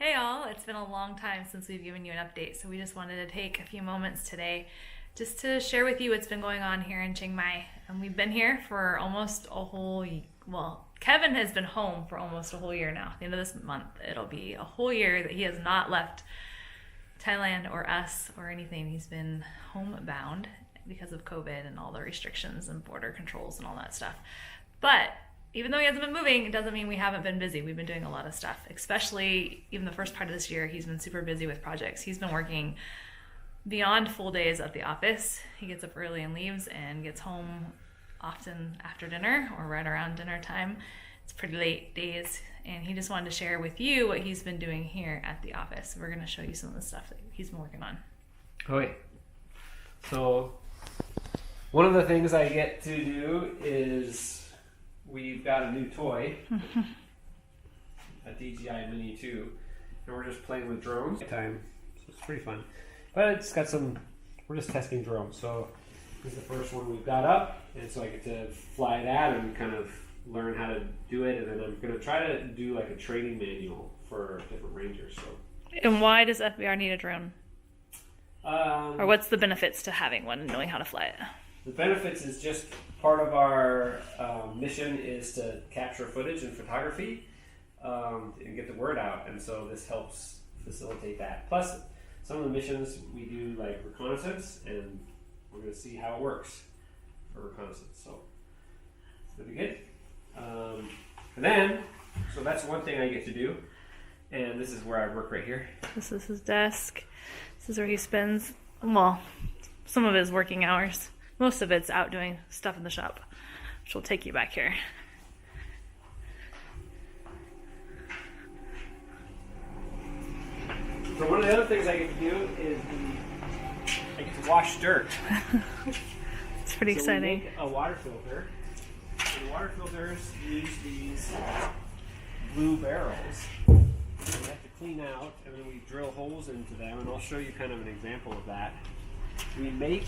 Hey all, it's been a long time since we've given you an update, so we just wanted to take a few moments today just to share with you what's been going on here in Chiang Mai. And we've been here for almost a whole, Kevin has been home for almost a whole year now. At the end of this month, it'll be a whole year that he has not left Thailand or us or anything. He's been homebound because of COVID and all the restrictions and border controls and all that stuff. But even though he hasn't been moving, it doesn't mean we haven't been busy. We've been doing a lot of stuff, especially even the first part of this year. He's been super busy with projects. He's been working beyond full days at the office. He gets up early and leaves and gets home often after dinner or right around dinner time. It's pretty late days, and he just wanted to share with you what he's been doing here at the office. We're going to show you some of the stuff that he's been working on. Okay, so one of the things I get to do is we've got a new toy, a DJI Mini 2, and we're just playing with drones. So it's pretty fun. But it's got we're just testing drones. So this is the first one we've got up, and so I get to fly that and kind of learn how to do it, and then I'm going to try to do like a training manual for different rangers. So. And why does FBR need a drone? Or what's the benefits to having one and knowing how to fly it? The benefits is just part of our mission is to capture footage and photography and get the word out, and so this helps facilitate that. Plus, some of the missions we do like reconnaissance, and we're going to see how it works for reconnaissance. So it's going to be good. And then, so that's one thing I get to do, and this is where I work right here. This is his desk. This is where he spends, some of his working hours. Most of it's out doing stuff in the shop, which will take you back here. So one of the other things I get to do is I get to wash dirt. It's pretty exciting. We make a water filter. And the water filters use these blue barrels. We have to clean out, and then we drill holes into them, and I'll show you kind of an example of that. We make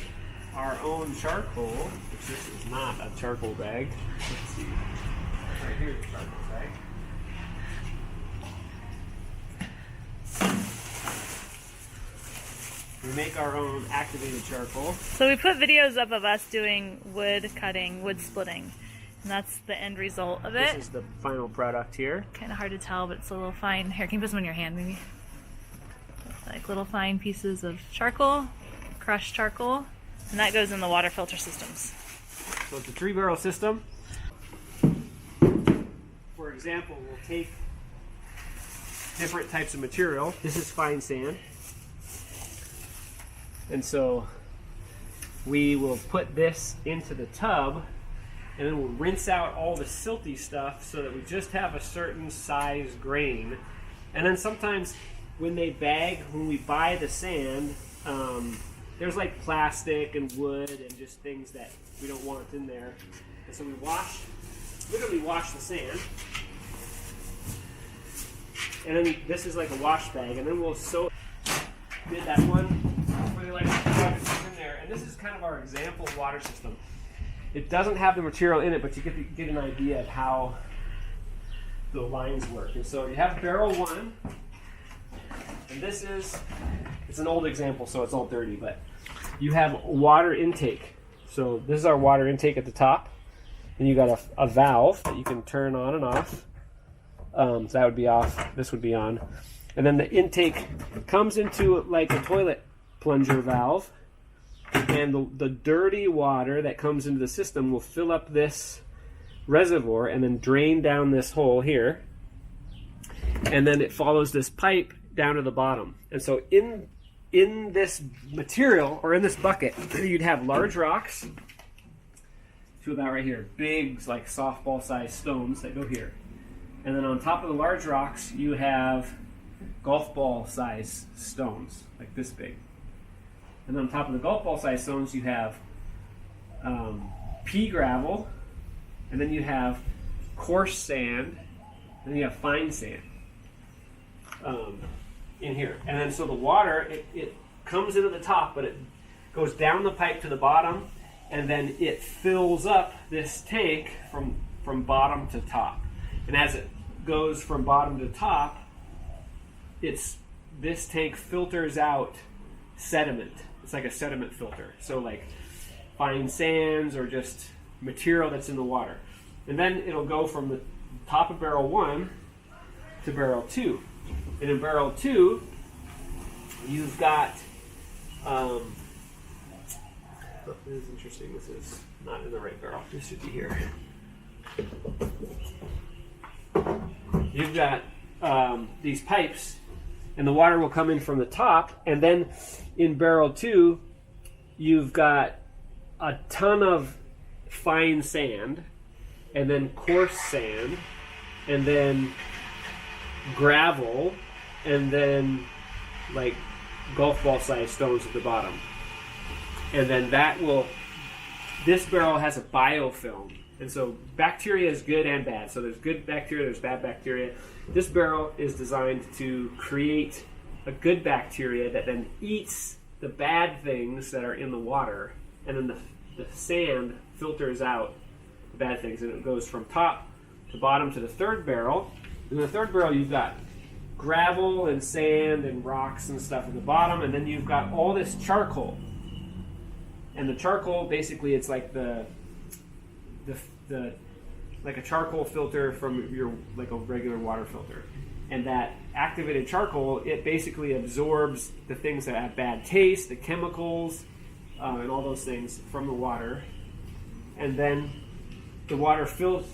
our own charcoal, which this is not a charcoal bag. Let's see. Right here's the charcoal bag. We make our own activated charcoal. So we put videos up of us doing wood cutting, wood splitting, and that's the end result of it. This is the final product here. Kind of hard to tell, but it's a little fine. Here, can you put some in your hand maybe? Like little fine pieces of charcoal, crushed charcoal. And that goes in the water filter systems. So it's a 3-barrel system. For example, we'll take different types of material. This is fine sand. And so we will put this into the tub, and then we'll rinse out all the silty stuff so that we just have a certain size grain. And then sometimes when we buy the sand, there's like plastic and wood and just things that we don't want in there. And so we literally wash the sand. And then this is like a wash bag, and then we'll did that one where they like plug it in there. And this is kind of our example water system. It doesn't have the material in it, but you get an idea of how the lines work. And so you have barrel 1, and it's an old example, so it's all dirty, but you have water intake. So this is our water intake at the top, and you got a valve that you can turn on and off. So that would be off, this would be on. And then the intake comes into like a toilet plunger valve, and the dirty water that comes into the system will fill up this reservoir and then drain down this hole here, and then it follows this pipe down to the bottom. And so in this material, or in this bucket, you'd have large rocks to about right here, big like softball sized stones that go here. And then on top of the large rocks you have golf ball sized stones, like this big. And then on top of the golf ball sized stones you have pea gravel, and then you have coarse sand, and then you have fine sand. In here. And then so the water, it comes into the top, but it goes down the pipe to the bottom, and then it fills up this tank from bottom to top. And as it goes from bottom to top, this tank filters out sediment. It's like a sediment filter. So like fine sands or just material that's in the water. And then it'll go from the top of barrel 1 to barrel 2. And in barrel 2, you've got, this is interesting, this is not in the right barrel. This should be here. You've got these pipes, and the water will come in from the top, and then in barrel 2, you've got a ton of fine sand, and then coarse sand, and then gravel, and then like golf ball sized stones at the bottom. And then this barrel has a biofilm. And so bacteria is good and bad. So there's good bacteria, there's bad bacteria. This barrel is designed to create a good bacteria that then eats the bad things that are in the water, and then the sand filters out the bad things, and it goes from top to bottom to the third barrel. In the third barrel, you've got gravel and sand and rocks and stuff at the bottom, and then you've got all this charcoal. And the charcoal, basically, it's like the like a charcoal filter from your like a regular water filter. And that activated charcoal, it basically absorbs the things that have bad taste, the chemicals, and all those things from the water. And then the water fills,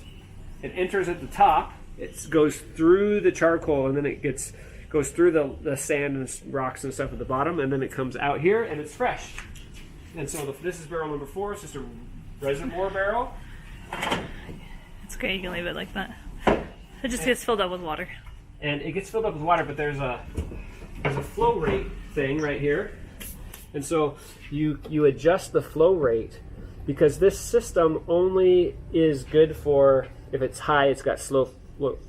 it enters at the top, it goes through the charcoal, and then it goes through the sand and rocks and stuff at the bottom, and then it comes out here, and it's fresh. And so this is barrel number 4. It's just a reservoir barrel. It's great, you can leave it like that. It just gets filled up with water. And it gets filled up with water, but there's a flow rate thing right here. And so you adjust the flow rate, because this system only is good for, if it's high, it's got slow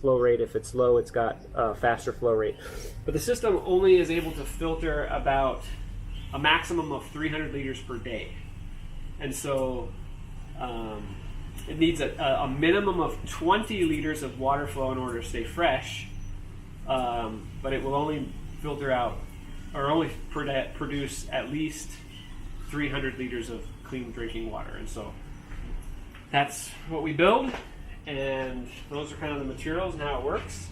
flow rate. If it's low, it's got faster flow rate. But the system only is able to filter about a maximum of 300 liters per day. And so it needs a minimum of 20 liters of water flow in order to stay fresh. But it will only filter out, or only produce at least 300 liters of clean drinking water. And so that's what we build, and those are kind of the materials and how it works.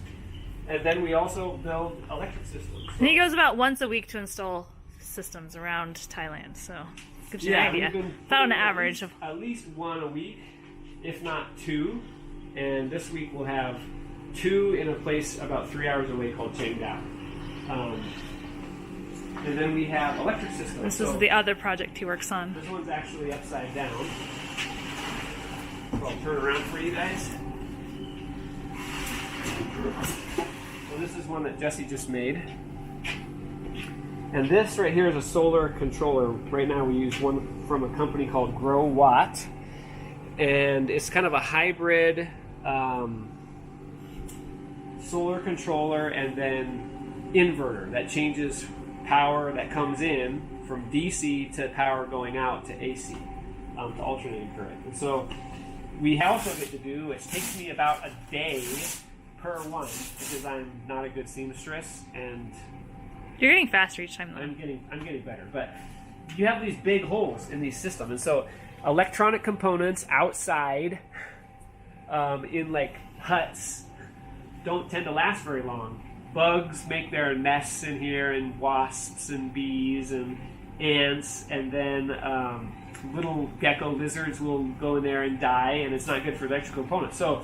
And then we also build electric systems. And he goes about once a week to install systems around Thailand, so gives you an idea. About an average of at least one a week, if not 2. And this week we'll have 2 in a place about 3 hours away called Chiang Dao. And then we have electric systems. This is the other project he works on. This one's actually upside down. So I'll turn around for you guys. So this is one that Jesse just made. And this right here is a solar controller. Right now we use one from a company called Grow Watt. And it's kind of a hybrid solar controller and then inverter that changes power that comes in from DC to power going out to AC, to alternating current. And so we also get to do, which takes me about a day per one, because I'm not a good seamstress, and you're getting faster each time though. I'm getting better. But you have these big holes in these systems, and so electronic components outside in like huts don't tend to last very long. Bugs make their nests in here, and wasps and bees and ants, and then little gecko lizards will go in there and die, and it's not good for electrical components. So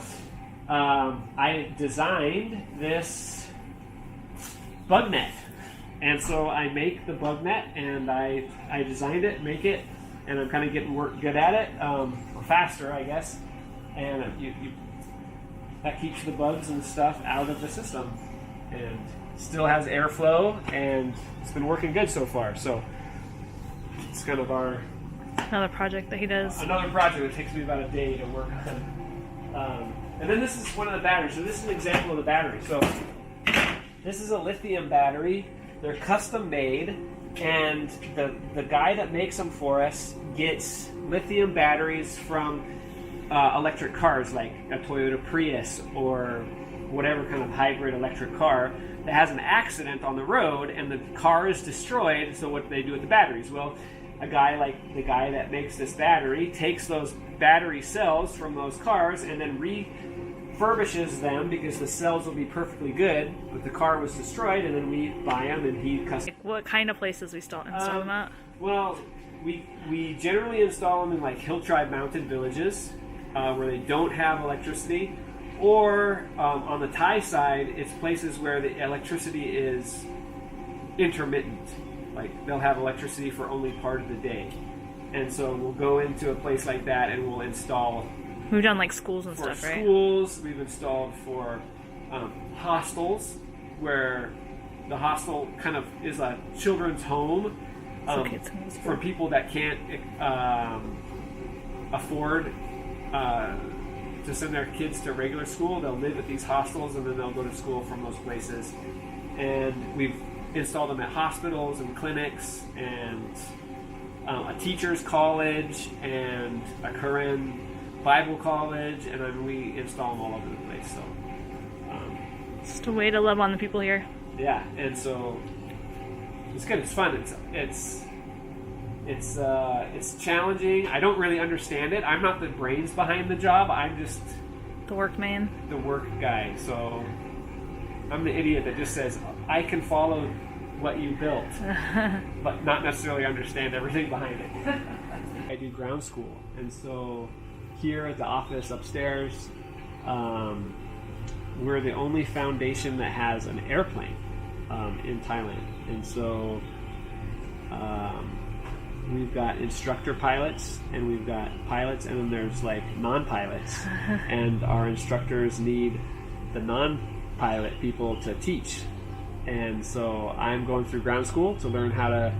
I designed this bug net, and so I make the bug net, and I designed it, make it, and I'm kind of getting good at it, faster, I guess, and that keeps the bugs and stuff out of the system, and still has airflow, and it's been working good so far. So it's kind of another project that he does. Another project that takes me about a day to work on. And then this is one of the batteries. So this is an example of the battery. So this is a lithium battery. They're custom made, and the guy that makes them for us gets lithium batteries from electric cars, like a Toyota Prius or whatever kind of hybrid electric car. that has an accident on the road and the car is destroyed. So what do they do with the batteries? Well, a guy like the guy that makes this battery takes those battery cells from those cars and then refurbishes them because the cells will be perfectly good, but the car was destroyed, and then we buy them and he custom. What kind of places we install them at? Well, we generally install them in like hill tribe mounted villages where they don't have electricity, or on the Thai side, it's places where the electricity is intermittent. Like they'll have electricity for only part of the day, and so we'll go into a place like that and we'll install. We've done like schools and stuff, right? Schools. We've installed for hostels, where the hostel kind of is a children's home for people that can't afford to send their kids to regular school. They'll live at these hostels and then they'll go to school from those places. And we've installed them at hospitals and clinics and a teacher's college and a Korean Bible college, and then we install them all over the place. So just a way to love on the people here. Yeah, and so it's good. It's fun. It's challenging. I don't really understand it. I'm not the brains behind the job. I'm just the work man, the work guy. So I'm the idiot that just says I can follow what you built, but not necessarily understand everything behind it. I do ground school, and so here at the office upstairs, we're the only foundation that has an airplane in Thailand, and so we've got instructor pilots and we've got pilots, and then there's like non-pilots, and our instructors need the non-pilot people to teach. And so I'm going through ground school to learn how to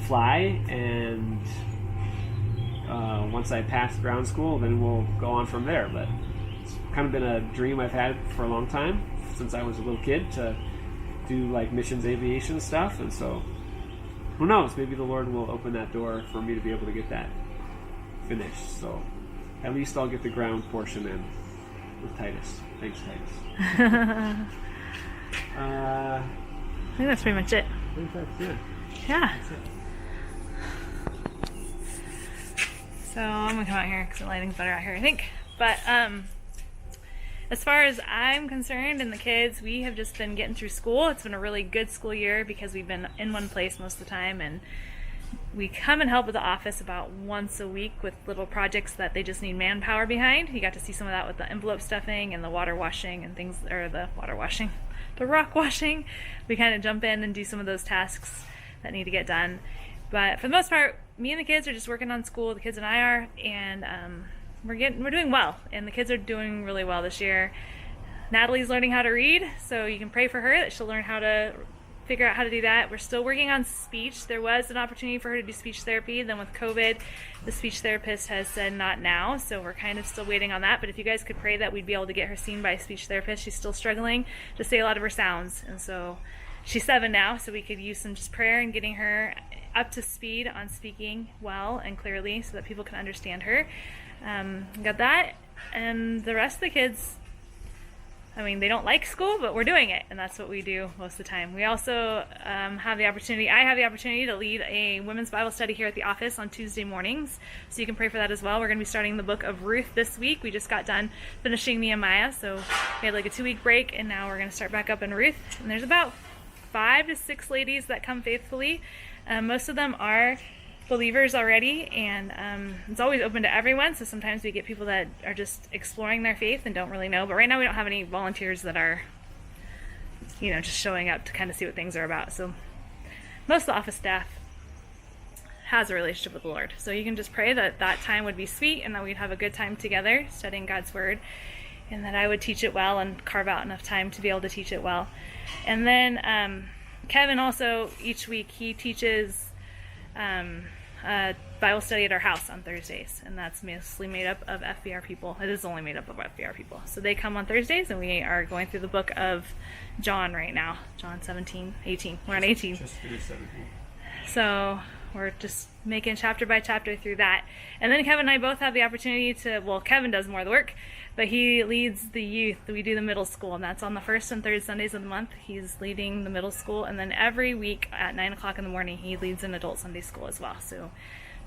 fly, and once I pass ground school, then we'll go on from there. But it's kind of been a dream I've had for a long time, since I was a little kid, to do like missions aviation stuff. And so who knows, maybe the Lord will open that door for me to be able to get that finished. So at least I'll get the ground portion in with Titus. Thanks, Titus. I think that's pretty much it. I think that's it. Yeah. So I'm gonna come out here because the lighting's better out here, I think. But as far as I'm concerned and the kids, we have just been getting through school. It's been a really good school year because we've been in one place most of the time, and we come and help at the office about once a week with little projects that they just need manpower behind. You got to see some of that with the envelope stuffing and the water washing and things, or the rock washing. We kind of jump in and do some of those tasks that need to get done. But for the most part, me and the kids are just working on school. The kids and I are, and we're doing well. And the kids are doing really well this year. Natalie's learning how to read, so you can pray for her that she'll learn how to figure out how to do that. We're still working on speech. There was an opportunity for her to do speech therapy. Then with COVID, the speech therapist has said not now, so we're kind of still waiting on that. But if you guys could pray that we'd be able to get her seen by a speech therapist. She's still struggling to say a lot of her sounds, and so she's 7 now, so we could use some just prayer and getting her up to speed on speaking well and clearly so that people can understand her. Got that. And the rest of the kids, I mean, they don't like school, but we're doing it, and that's what we do most of the time. We also I have the opportunity to lead a women's Bible study here at the office on Tuesday mornings, so you can pray for that as well. We're going to be starting the book of Ruth this week. We just got done finishing Nehemiah, so we had like a 2-week break, and now we're going to start back up in Ruth. And there's about 5 to 6 ladies that come faithfully. Most of them are believers already, and it's always open to everyone, so sometimes we get people that are just exploring their faith and don't really know. But right now we don't have any volunteers that are, just showing up to kind of see what things are about. So most of the office staff has a relationship with the Lord, so you can just pray that that time would be sweet and that we'd have a good time together studying God's Word, and that I would teach it well and carve out enough time to be able to teach it well. And then Kevin also, each week, he teaches a Bible study at our house on Thursdays, and that's mostly made up of FBR people. It is only made up of FBR people. So they come on Thursdays, and we are going through the book of John right now. John 17, 18. We're on 18. Just through 17. So we're just making chapter by chapter through that. And then Kevin and I both have the opportunity to, well, Kevin does more of the work, But he leads the youth. We do the middle school, and that's on the first and third Sundays of the month. He's leading the middle school, and then every week at 9 o'clock in the morning, he leads an adult Sunday school as well. So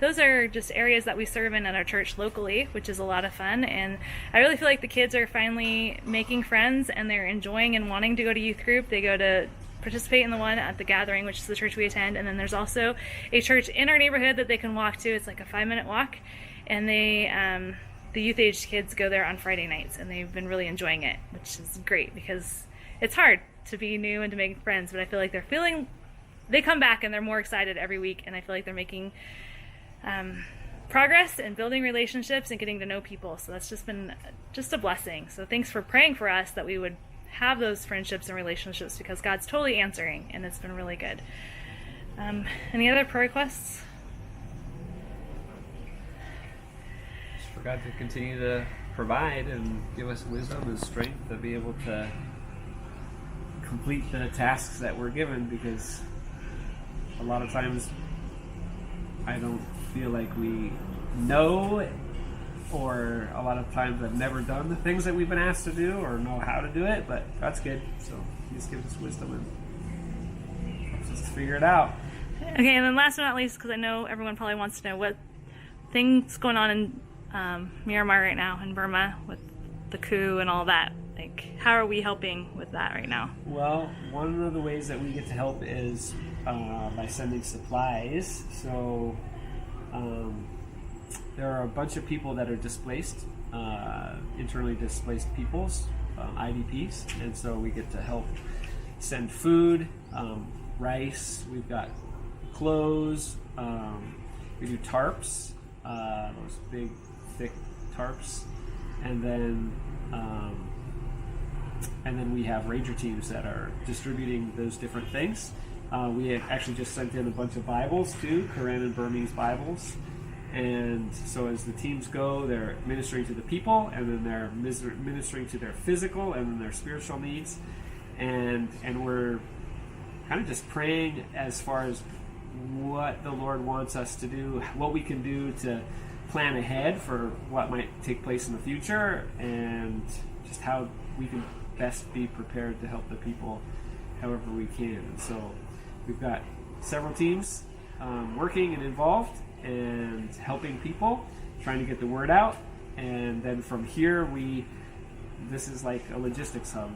those are just areas that we serve in at our church locally, which is a lot of fun. And I really feel like the kids are finally making friends, and they're enjoying and wanting to go to youth group. They go to participate in the one at the Gathering, which is the church we attend, and then there's also a church in our neighborhood that they can walk to. It's like a 5-minute walk, and they the youth age kids go there on Friday nights, and they've been really enjoying it, which is great because it's hard to be new and to make friends, but I feel like they come back and they're more excited every week, and I feel like they're making progress and building relationships and getting to know people. So that's just been just a blessing. So thanks for praying for us that we would have those friendships and relationships, because God's totally answering, and it's been really good. Any other prayer requests? Just for God to continue to provide and give us wisdom and strength to be able to complete the tasks that we're given, because a lot of times I don't feel like we know, or a lot of times I've never done the things that we've been asked to do or know how to do it, but God's good. So he just gives us wisdom and helps us to figure it out. Okay, and then last but not least, because I know everyone probably wants to know what things going on in Myanmar right now, in Burma, with the coup and all that. Like, how are we helping with that right now? Well, one of the ways that we get to help is by sending supplies. So there are a bunch of people that are displaced, internally displaced peoples, IDPs, and so we get to help send food, rice, we've got clothes, we do tarps, those big, thick tarps, and then we have ranger teams that are distributing those different things. We have actually just sent in a bunch of Bibles too, Korean and Burmese Bibles. And so as the teams go, they're ministering to the people, and then they're ministering to their physical and then their spiritual needs. And we're kind of just praying as far as what the Lord wants us to do, what we can do to plan ahead for what might take place in the future, and just how we can best be prepared to help the people however we can. And so we've got several teams working and involved and helping people, trying to get the word out. And then from here, this is like a logistics hub.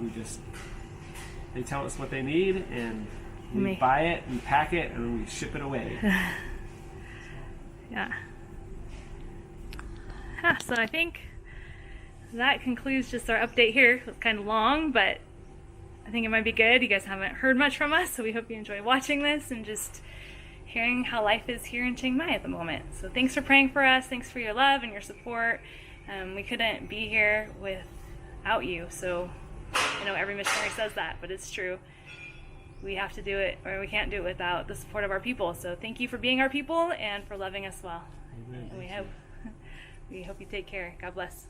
They tell us what they need, and we buy it, we pack it, and then we ship it away. Yeah. So I think that concludes just our update here. It was kind of long, but I think it might be good. You guys haven't heard much from us, so we hope you enjoy watching this and just hearing how life is here in Chiang Mai at the moment. So thanks for praying for us. Thanks for your love and your support. We couldn't be here without you. So I know every missionary says that, but it's true. We have to do it, or we can't do it without the support of our people. So thank you for being our people and for loving us well. Amen. And we hope you take care. God bless.